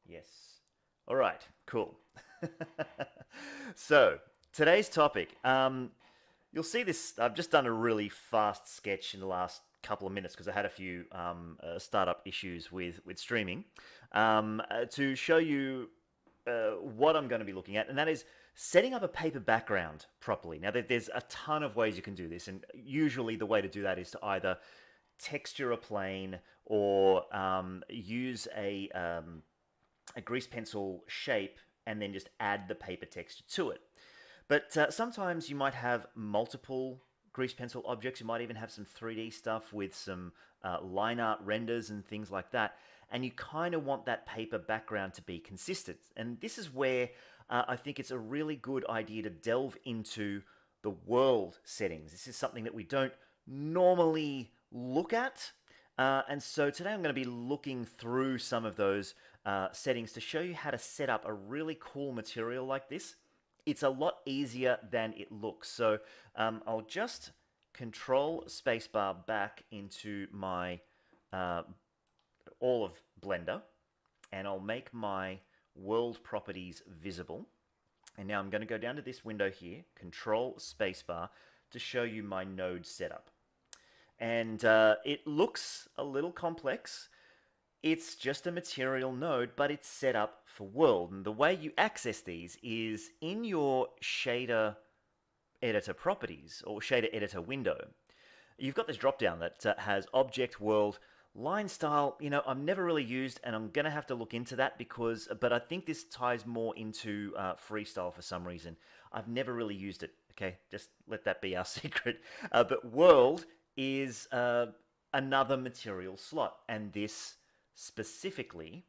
Yes. All right, cool. So, today's topic. You'll see this. I've just done a really fast sketch in the last couple of minutes because I had a few startup issues with streaming to show you what I'm going to be looking at, and that is setting up a paper background properly. Now, there's a ton of ways you can do this, and usually the way to do that is to either texture a plane or use a grease pencil shape and then just add the paper texture to it. But sometimes you might have multiple grease pencil objects. You might even have some 3D stuff with some line art renders and things like that. And you kind of want that paper background to be consistent. And this is where I think it's a really good idea to delve into the world settings. This is something that we don't normally look at. And so today I'm going to be looking through some of those settings to show you how to set up a really cool material like this. It's a lot easier than it looks. So I'll just control spacebar back into my all of Blender, and I'll make my world properties visible. And now I'm going to go down to this window here, control spacebar, to show you my node setup. And it looks a little complex. It's just a material node, but it's set up for world. And the way you access these is in your shader editor properties or shader editor window. You've got this drop down that has object, world, line style. You know, I've never really used, and I'm going to have to look into that but I think this ties more into freestyle for some reason. I've never really used it. Okay, just let that be our secret. But world is another material slot, and this specifically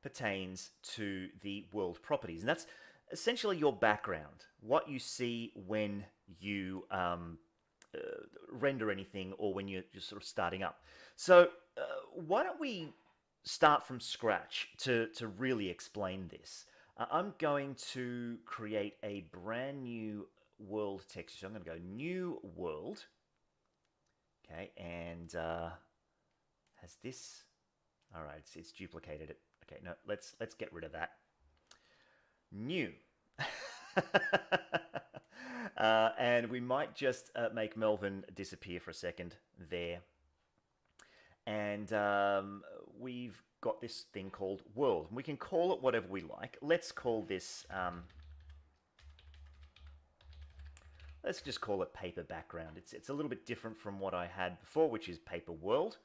pertains to the world properties, and that's essentially your background, what you see when you render anything or when you're just sort of starting up. So why don't we start from scratch to really explain this. I'm going to create a brand new world texture. So I'm going to go new world. Okay, and has this? All right, it's duplicated it. Okay, no, let's get rid of that. New. And we might just make Melvin disappear for a second there. And we've got this thing called world. We can call it whatever we like. Let's call this, let's just call it paper background. It's a little bit different from what I had before, which is paper world,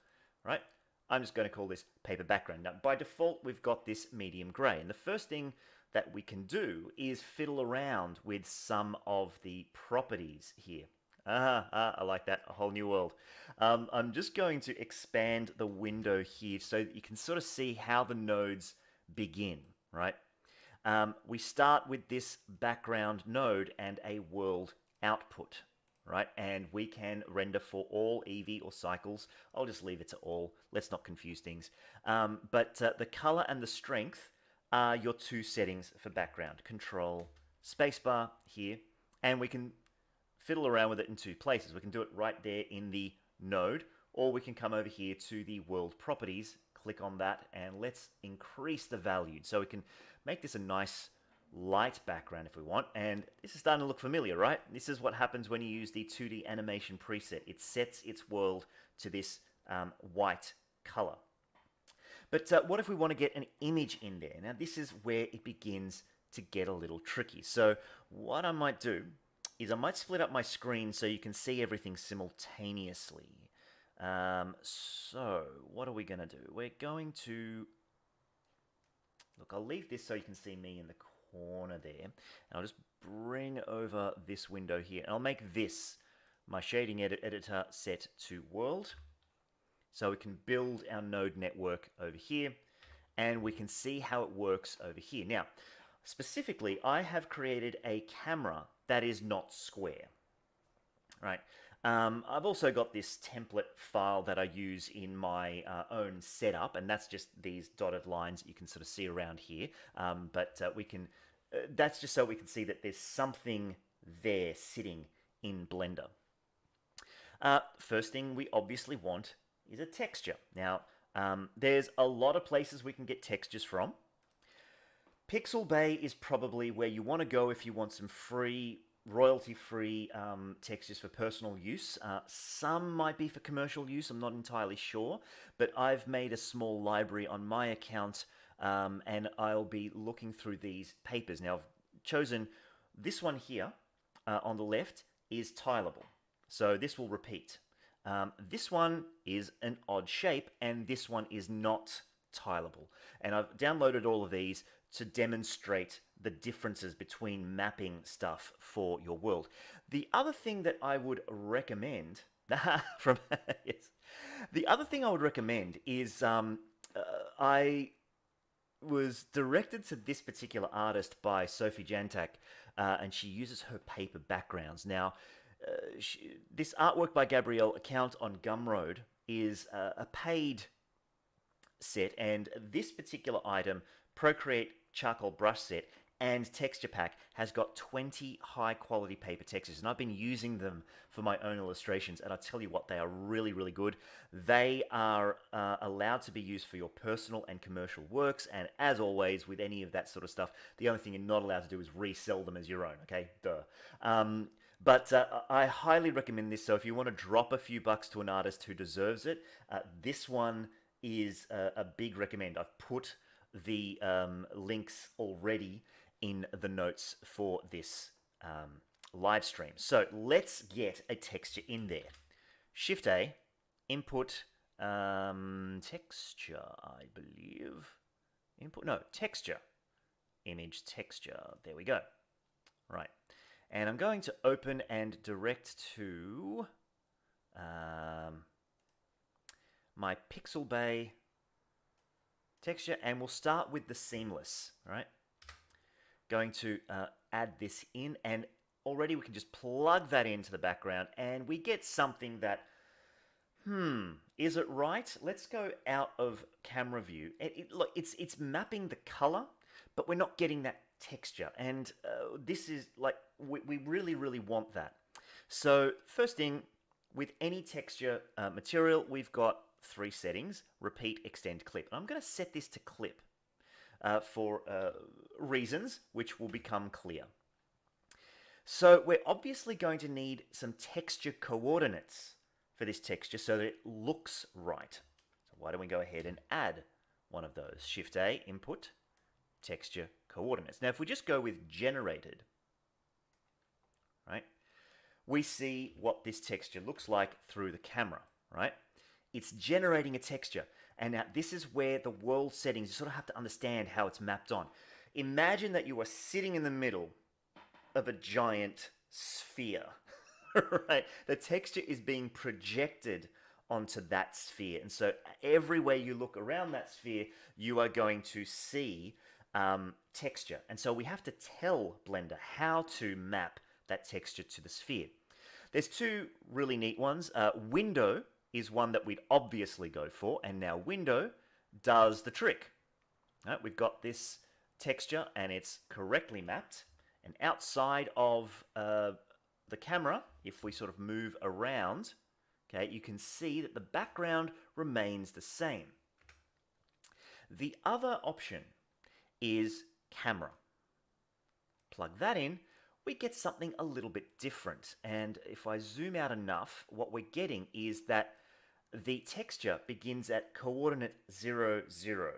right? I'm just going to call this paper background. Now, by default, we've got this medium gray. And the first thing that we can do is fiddle around with some of the properties here. I like that, a whole new world. I'm just going to expand the window here so that you can sort of see how the nodes begin, right? We start with this background node and a world output, right? And we can render for all Eevee or cycles. I'll just leave it to all. Let's not confuse things. But the color and the strength are your two settings for background. Control spacebar here, and we can fiddle around with it in two places. We can do it right there in the node, or we can come over here to the world properties, click on that, and let's increase the value. So we can make this a nice light background if we want, and this is starting to look familiar, right? This is what happens when you use the 2D animation preset. It sets its world to this white color. But what if we want to get an image in there? Now this is where it begins to get a little tricky. So what I might do is I might split up my screen so you can see everything simultaneously. So what are we going to do? We're going to... Look, I'll leave this so you can see me in the corner there. And I'll just bring over this window here. And I'll make this my shading editor set to world. So we can build our node network over here. And we can see how it works over here. Now, specifically, I have created a camera that is not square, right? I've also got this template file that I use in my own setup, and that's just these dotted lines that you can sort of see around here. But we can, that's just so we can see that there's something there sitting in Blender. First thing we obviously want is a texture. Now, There's a lot of places we can get textures from. Pixabay is probably where you want to go if you want some free, royalty-free textures for personal use. Some might be for commercial use, I'm not entirely sure, but I've made a small library on my account, and I'll be looking through these papers. Now, I've chosen this one here on the left is tileable, so this will repeat. This one is an odd shape, and this one is not tileable. And I've downloaded all of these to demonstrate the differences between mapping stuff for your world. The other thing that I would recommend from yes, the other thing I would recommend is I was directed to this particular artist by Sophie Jantak, and she uses her paper backgrounds. Now, this artwork by Gabrielle account on Gumroad is a paid set, and this particular item, Procreate Charcoal Brush Set and Texture Pack, has got 20 high quality paper textures, and I've been using them for my own illustrations, and I tell you what, they are really, really good. They are allowed to be used for your personal and commercial works, and as always with any of that sort of stuff, the only thing you're not allowed to do is resell them as your own, okay? Duh. But I highly recommend this, so if you want to drop a few bucks to an artist who deserves it, this one is a big recommend. I've put the links already in the notes for this live stream. So let's get a texture in there. Shift A, input texture, I believe. Input, no, texture. Image texture, there we go. Right, and I'm going to open and direct to my Pixabay texture, and we'll start with the seamless, right? Going to add this in, and already we can just plug that into the background, and we get something that, is it right? Let's go out of camera view. Look, it's mapping the color, but we're not getting that texture, and this is like, we really, really want that. So first thing, with any texture material, we've got 3 settings: repeat, extend, clip. I'm going to set this to clip for reasons which will become clear. So we're obviously going to need some texture coordinates for this texture so that it looks right. So why don't we go ahead and add one of those? Shift A, input, texture coordinates. Now if we just go with generated, right, we see what this texture looks like through the camera, right? It's generating a texture. And now this is where the world settings, you sort of have to understand how it's mapped on. Imagine that you are sitting in the middle of a giant sphere, right? The texture is being projected onto that sphere. And so everywhere you look around that sphere, you are going to see texture. And so we have to tell Blender how to map that texture to the sphere. There's 2 really neat ones. Window is one that we'd obviously go for, and now window does the trick. Right, we've got this texture and it's correctly mapped, and outside of the camera, if we sort of move around, okay, you can see that the background remains the same. The other option is camera. Plug that in, we get something a little bit different. And if I zoom out enough, what we're getting is that the texture begins at coordinate 0, 0,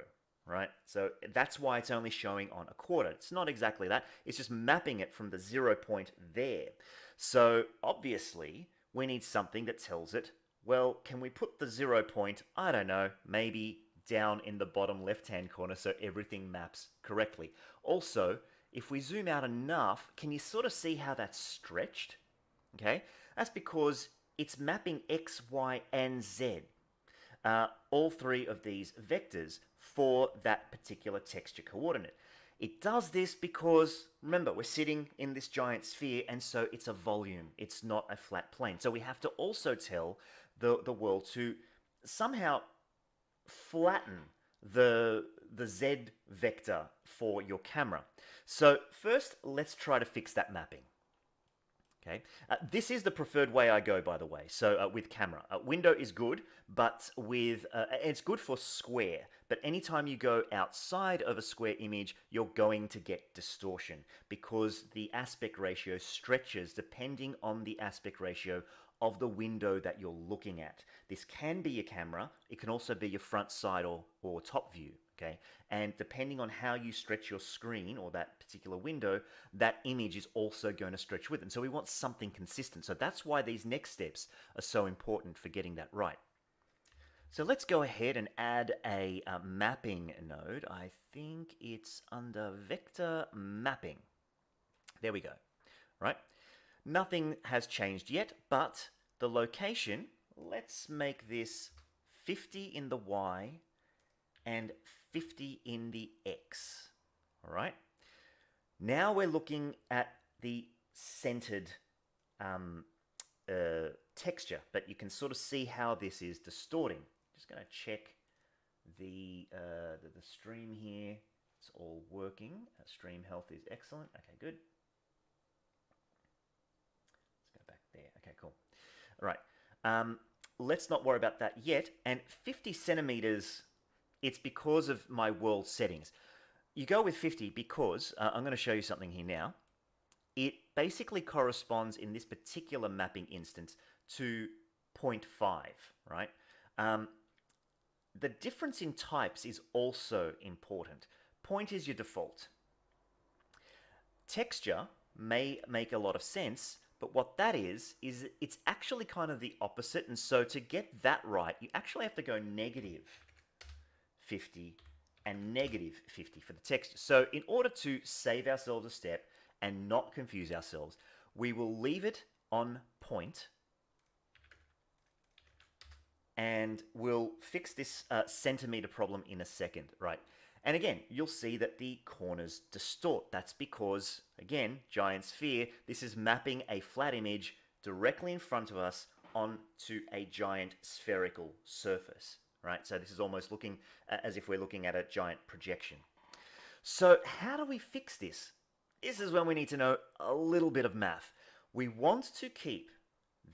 right? So that's why it's only showing on a quarter. It's not exactly that. It's just mapping it from the 0 point there. So obviously, we need something that tells it, well, can we put the 0 point, I don't know, maybe down in the bottom left-hand corner so everything maps correctly. Also, if we zoom out enough, can you sort of see how that's stretched? Okay, that's because it's mapping X, Y, and Z, all 3 of these vectors for that particular texture coordinate. It does this because, remember, we're sitting in this giant sphere, and so it's a volume. It's not a flat plane. So we have to also tell the world to somehow flatten the Z vector for your camera. So first, let's try to fix that mapping. Okay, this is the preferred way I go, by the way. So with camera, window is good, but with it's good for square. But anytime you go outside of a square image, you're going to get distortion because the aspect ratio stretches depending on the aspect ratio of the window that you're looking at. This can be your camera. It can also be your front, side, or top view. Okay, and depending on how you stretch your screen or that particular window, that image is also going to stretch with it. And so we want something consistent. So that's why these next steps are so important for getting that right. So let's go ahead and add a mapping node. I think it's under vector mapping. There we go. Right? Nothing has changed yet, but the location, let's make this 50 in the Y and 50 in the X. All right. Now we're looking at the centered texture, but you can sort of see how this is distorting. Just going to check the stream here. It's all working. Stream health is excellent. Okay, good. Let's go back there. Okay, cool. All right. Let's not worry about that yet. And 50 centimeters, it's because of my world settings. You go with 50 because, I'm going to show you something here now. It basically corresponds in this particular mapping instance to 0.5, right? The difference in types is also important. Point is your default. Texture may make a lot of sense, but what that is it's actually kind of the opposite. And so to get that right, you actually have to go negative 50 and negative 50 for the texture. So in order to save ourselves a step and not confuse ourselves, we will leave it on point and we'll fix this centimeter problem in a second, right? And again, you'll see that the corners distort. That's because, again, giant sphere, this is mapping a flat image directly in front of us onto a giant spherical surface, right? So this is almost looking as if we're looking at a giant projection. So how do we fix this? This is when we need to know a little bit of math. We want to keep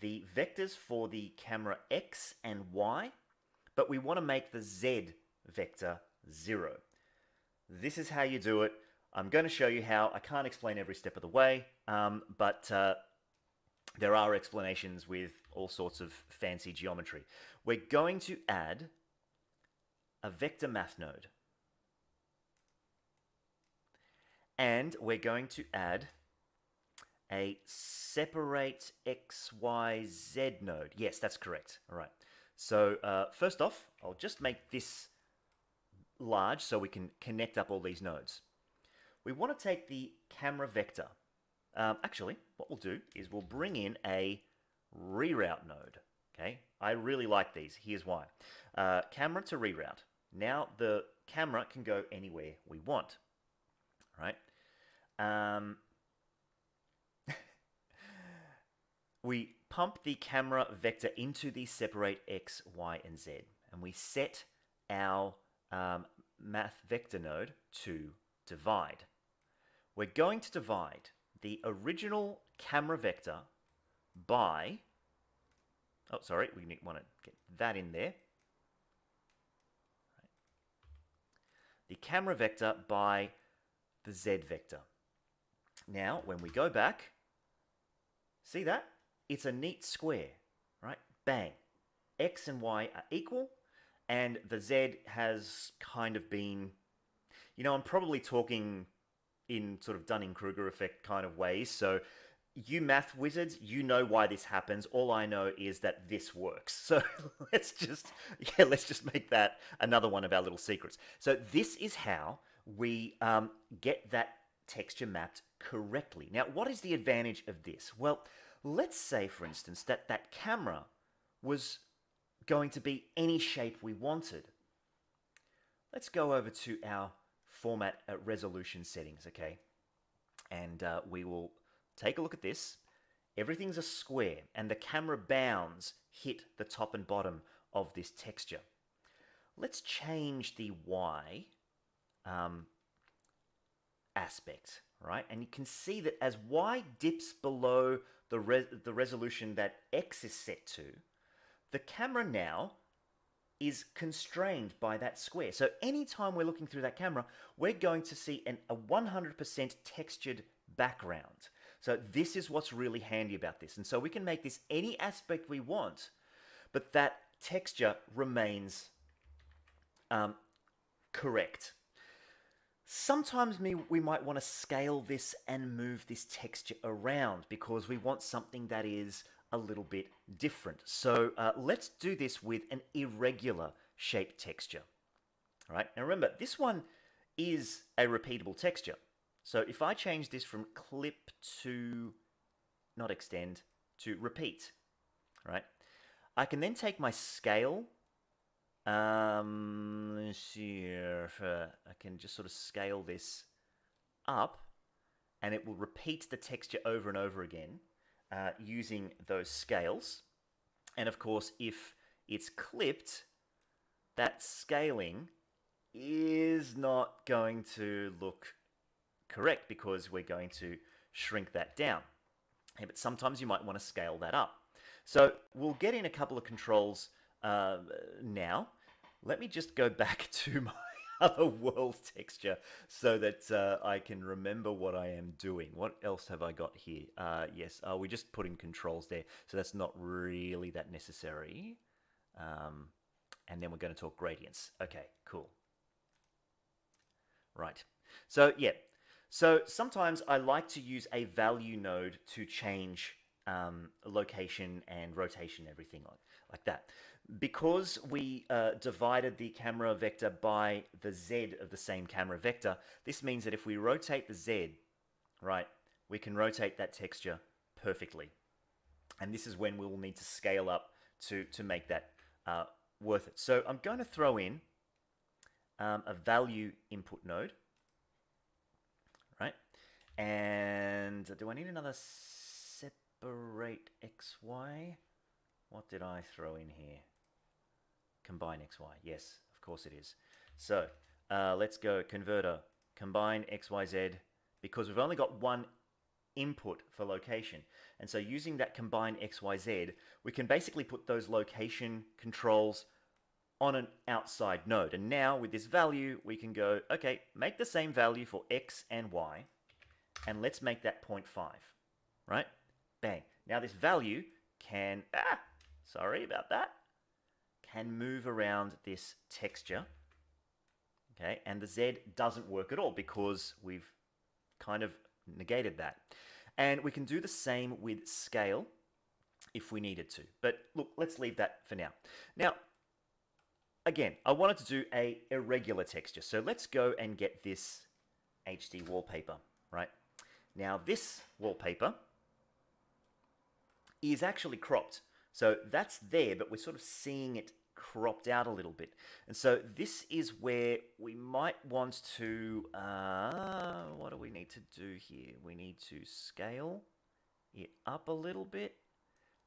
the vectors for the camera X and Y, but we want to make the Z vector 0. This is how you do it. I'm going to show you how. I can't explain every step of the way, but there are explanations with all sorts of fancy geometry. We're going to add a vector math node. And we're going to add a separate X, Y, Z node. Yes, that's correct. All right. So first off, I'll just make this large so we can connect up all these nodes. We want to take the camera vector. Actually, what we'll do is we'll bring in a reroute node. Okay, I really like these. Here's why. Camera to reroute. Now the camera can go anywhere we want. Right? We pump the camera vector into the separate X, Y, and Z, and we set our math vector node to divide. We're going to divide the original camera vector by, oh, sorry, we want to get that in there. The camera vector by the Z vector. Now, when we go back, see that? It's a neat square, right? Bang. X and Y are equal, and the Z has kind of been, you know, I'm probably talking in sort of Dunning-Kruger effect kind of ways, so you math wizards, you know why this happens. All I know is that this works. So let's just make that another one of our little secrets. So this is how we get that texture mapped correctly. Now, what is the advantage of this? Well, let's say, for instance, that that camera was going to be any shape we wanted. Let's go over to our format resolution settings, okay? And we will take a look at this. Everything's a square, and the camera bounds hit the top and bottom of this texture. Let's change the Y aspect, right? And you can see that as y dips below the resolution that x is set to, the camera now is constrained by that square. So anytime we're looking through that camera, we're going to see a 100% textured background. So this is what's really handy about this. And so we can make this any aspect we want, but that texture remains correct. Sometimes we might want to scale this and move this texture around because we want something that is a little bit different. So let's do this with an irregular shape texture. All right, now remember, this one is a repeatable texture. So if I change this from clip to, not extend, to repeat, right? I can then take my scale. Let's see here. I can just sort of scale this up, and it will repeat the texture over and over again using those scales. And of course, if it's clipped, that scaling is not going to look correct because we're going to shrink that down. Yeah, but sometimes you might want to scale that up. So we'll get in a couple of controls now. Let me just go back to my other world texture so that I can remember what I am doing. What else have I got here? Yes, we just put in controls there, so that's not really that necessary. And then we're going to talk gradients. Okay, cool. Right. So yeah. So sometimes I like to use a value node to change location and rotation, everything like that. Because we divided the camera vector by the Z of the same camera vector, this means that if we rotate the Z, right, we can rotate that texture perfectly. And this is when we'll need to scale up to make that worth it. So I'm going to throw in a value input node, right? And do I need another separate XY? What did I throw in here? Combine XY. Yes, of course it is. So let's go converter, combine XYZ, because we've only got one input for location. And so using that combine XYZ, we can basically put those location controls on an outside node. And now with this value, we can go, okay, make the same value for X and Y, and let's make that 0.5, right? Bang. Now this value can, sorry about that, can move around this texture, okay? And the Z doesn't work at all because we've kind of negated that. And we can do the same with scale if we needed to. But look, let's leave that for now. Now, again, I wanted to do a irregular texture. So let's go and get this HD wallpaper, right? Now this wallpaper is actually cropped. So that's there, but we're sort of seeing it cropped out a little bit. And so this is where we might want to, what do we need to do here? We need to scale it up a little bit,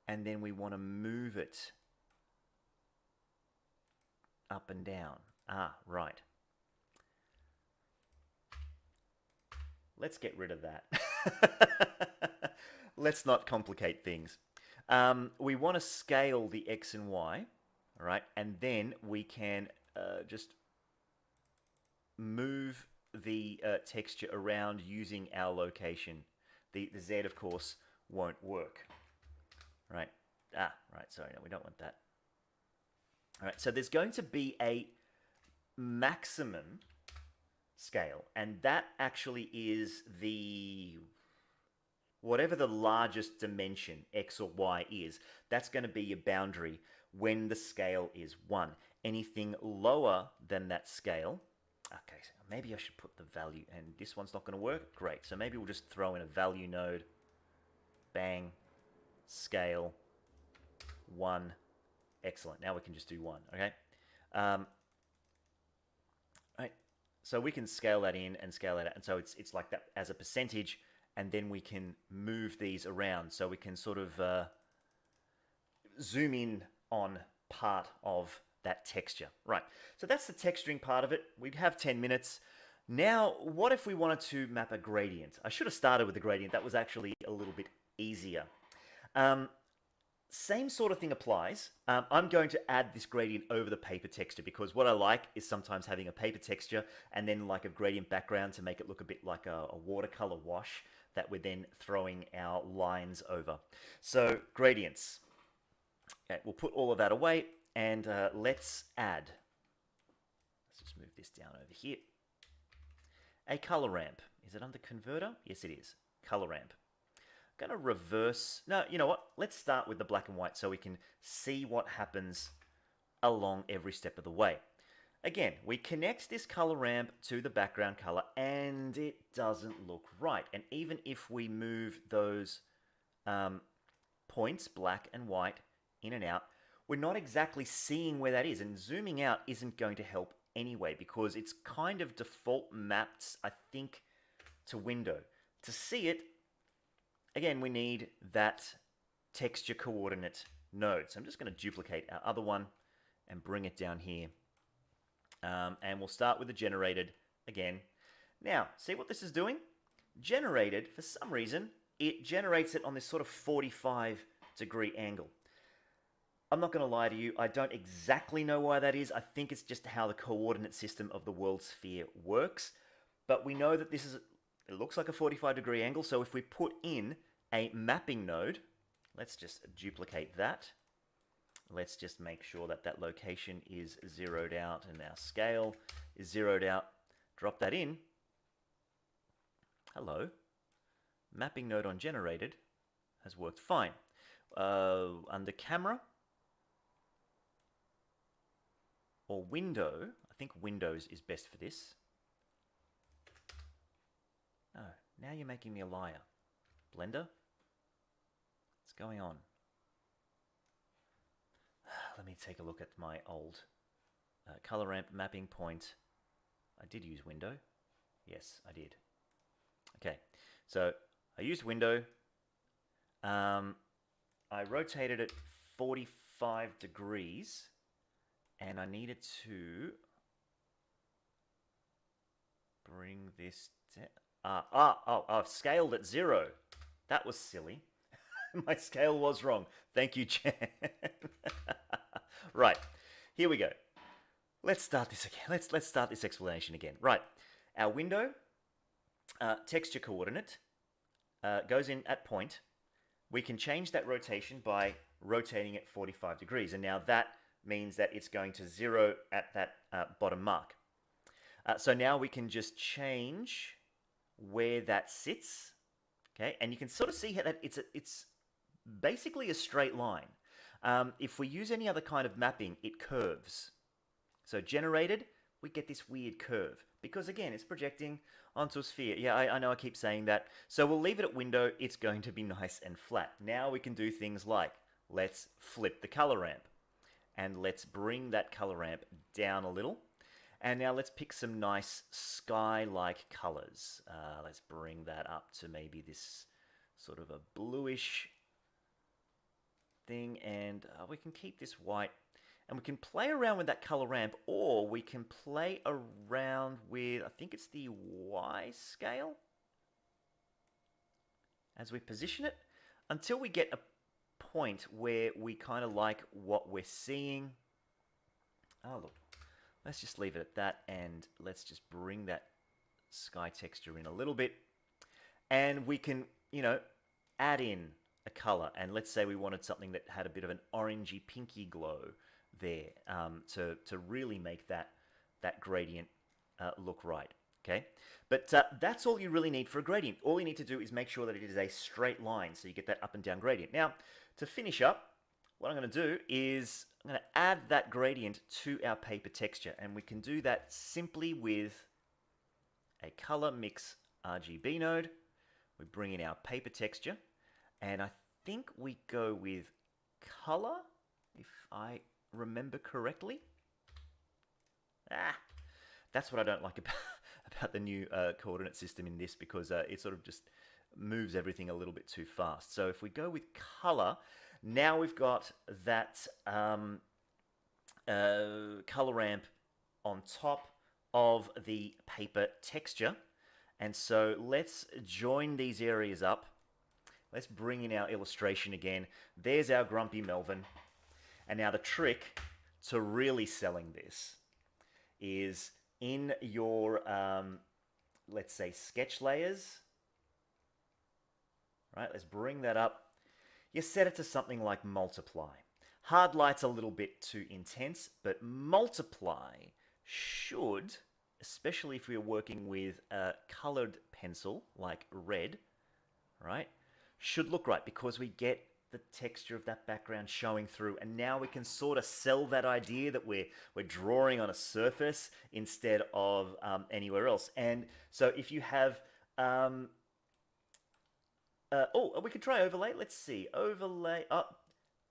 and then we want to move it up and down. Right. Let's get rid of that. Let's not complicate things. We want to scale the X and Y, all right? And then we can just move the texture around using our location. The Z, of course, won't work, right? Right, sorry, no, we don't want that. All right, so there's going to be a maximum scale, and that actually is the, whatever the largest dimension, X or Y is, that's going to be your boundary when the scale is 1. Anything lower than that scale, okay, so maybe I should put the value, and this one's not going to work, great, so maybe we'll just throw in a value node, bang, scale, 1, excellent, now we can just do 1, okay? Right, so we can scale that in and scale that out, and so it's like that as a percentage, and then we can move these around, so we can sort of zoom in on part of that texture. Right, so that's the texturing part of it. We have 10 minutes. Now, what if we wanted to map a gradient? I should have started with the gradient. That was actually a little bit easier. Um, Same sort of thing applies. I'm going to add this gradient over the paper texture because what I like is sometimes having a paper texture and then like a gradient background to make it look a bit like a watercolor wash that we're then throwing our lines over. So gradients. Okay, we'll put all of that away and let's add. Let's just move this down over here. A color ramp. Is it under converter? Yes, it is. Color ramp. Going to reverse. No, you know what? Let's start with the black and white so we can see what happens along every step of the way. Again, we connect this color ramp to the background color and it doesn't look right. And even if we move those points, black and white, in and out, we're not exactly seeing where that is. And zooming out isn't going to help anyway because it's kind of default mapped, I think, to window. To see it, again, we need that texture coordinate node. So I'm just going to duplicate our other one and bring it down here. And we'll start with the generated again. Now, see what this is doing? Generated, for some reason, it generates it on this sort of 45-degree angle. I'm not going to lie to you, I don't exactly know why that is. I think it's just how the coordinate system of the world sphere works. But we know that this is, it looks like a 45-degree angle, so if we put in a mapping node, let's just duplicate that. Let's just make sure that that location is zeroed out and our scale is zeroed out. Drop that in. Hello. Mapping node on generated has worked fine. Under camera or window, I think Windows is best for this. Oh, now you're making me a liar. Blender? What's going on? Let me take a look at my old color ramp mapping point. I did use window. Yes, I did. Okay, so I used window. I rotated it 45 degrees and I needed to bring this down. I've scaled at 0. That was silly. My scale was wrong. Thank you, Jan. Right, here we go. Let's start this again. Let's start this explanation again. Right, our window texture coordinate goes in at point. We can change that rotation by rotating it 45 degrees, and now that means that it's going to 0 at that bottom mark. So now we can just change where that sits, okay? And you can sort of see how that it's basically a straight line. If we use any other kind of mapping, it curves. So generated, we get this weird curve because again, it's projecting onto a sphere. Yeah, I know I keep saying that. So we'll leave it at window. It's going to be nice and flat. Now we can do things like, let's flip the color ramp and let's bring that color ramp down a little. And now let's pick some nice sky-like colors. Let's bring that up to maybe this sort of a bluish thing, and we can keep this white. And we can play around with that color ramp, or we can play around with, I think it's the Y scale, as we position it, until we get a point where we kind of like what we're seeing. Oh, look. Let's just leave it at that, and let's just bring that sky texture in a little bit. And we can, you know, add in a color. And let's say we wanted something that had a bit of an orangey pinky glow there to really make that gradient look right, okay? But that's all you really need for a gradient. All you need to do is make sure that it is a straight line, so you get that up and down gradient. Now, to finish up, what I'm going to do is I'm going to add that gradient to our paper texture, and we can do that simply with a color mix RGB node. We bring in our paper texture, and I think we go with color, if I remember correctly. That's what I don't like about the new coordinate system in this, because it sort of just moves everything a little bit too fast. So if we go with color, now we've got that color ramp on top of the paper texture. And so let's join these areas up. Let's bring in our illustration again. There's our grumpy Melvin. And now the trick to really selling this is in your, let's say, sketch layers. Right, let's bring that up. You set it to something like multiply. Hard light's a little bit too intense, but multiply should, especially if we're working with a colored pencil like red, right, should look right because we get the texture of that background showing through, and now we can sort of sell that idea that we're drawing on a surface instead of anywhere else. And so if you have we could try overlay. Let's see. Overlay.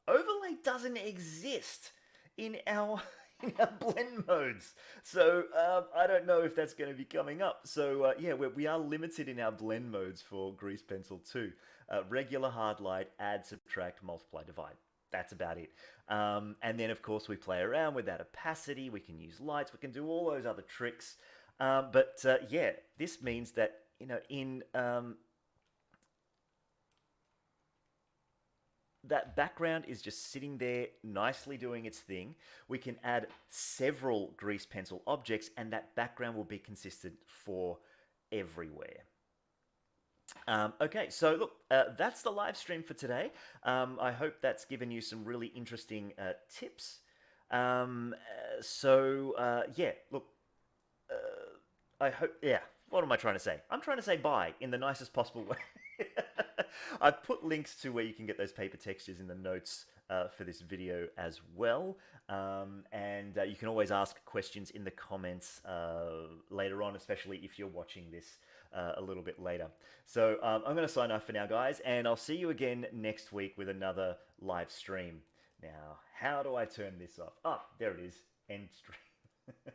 Overlay doesn't exist in our in our blend modes. So I don't know if that's going to be coming up. So yeah, we are limited in our blend modes for Grease Pencil 2. Regular, hard light, add, subtract, multiply, divide. That's about it. And then of course we play around with that opacity. We can use lights. We can do all those other tricks. But yeah, this means that in that background is just sitting there nicely doing its thing. We can add several grease pencil objects and that background will be consistent for everywhere. Okay, so look, that's the live stream for today. I hope that's given you some really interesting tips. Yeah, look, I hope, yeah, what am I trying to say? I'm trying to say bye in the nicest possible way. I've put links to where you can get those paper textures in the notes for this video as well. And you can always ask questions in the comments later on, especially if you're watching this a little bit later. So I'm going to sign off for now, guys, and I'll see you again next week with another live stream. Now, how do I turn this off? Ah, there it is. End stream.